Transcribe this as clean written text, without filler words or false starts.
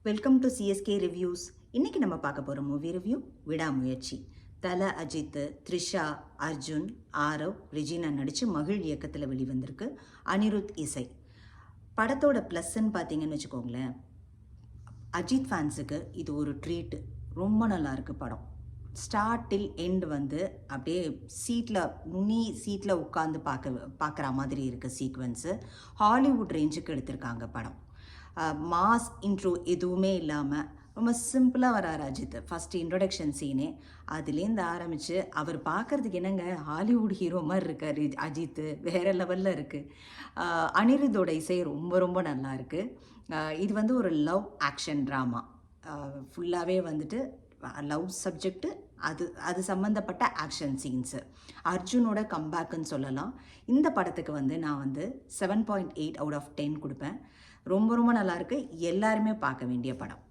Welcome to CSK reviews. இன்னைக்கு நம்ம பார்க்க போகிற மூவி ரிவ்யூ விடாமுயற்சி. தல அஜித், த்ரிஷா, அர்ஜுன், ஆரவ், ரெஜினா நடித்து மகிழ் இயக்கத்தில் வெளிவந்திருக்கு. அனிருத் இசை. படத்தோட ப்ளஸ்ன்னு பார்த்தீங்கன்னு வச்சுக்கோங்களேன், அஜித் ஃபேன்ஸுக்கு இது ஒரு ட்ரீட்டு. ரொம்ப நல்லா இருக்குது படம். ஸ்டார்ட் டில் எண்ட் அப்படியே நுனி சீட்டில் உட்காந்து பார்க்குற மாதிரி இருக்குது சீக்வன்ஸு. ஹாலிவுட் ரேஞ்சுக்கு எடுத்திருக்காங்க படம். மாஸ் இன்ட்ரோ எதுவுமே இல்லாமல் ரொம்ப சிம்பிளாக வரார் அஜித். ஃபஸ்ட்டு இன்ட்ரொடக்ஷன் சீனே அதுலேருந்து ஆரம்பித்து அவர் பார்க்குறதுக்கு என்னங்க ஹாலிவுட் ஹீரோ மாதிரி இருக்கார் அஜித். வேறு லெவலில் இருக்குது. அனிருத்தோட இசை ரொம்ப ரொம்ப நல்லா இருக்குது. இது ஒரு லவ் ஆக்ஷன் ட்ராமா. ஃபுல்லாகவே லவ் சப்ஜெக்ட்டு, அது சம்மந்தப்பட்ட ஆக்ஷன் சீன்ஸு. அர்ஜுனோட கம்பேக்குன்னு சொல்லலாம். இந்த படத்துக்கு நான் 7.8 அவுட் ஆஃப் 10 கொடுப்பேன். ரொம்ப ரொம்ப நல்லாயிருக்கு. எல்லாருமே பார்க்க வேண்டிய படம்.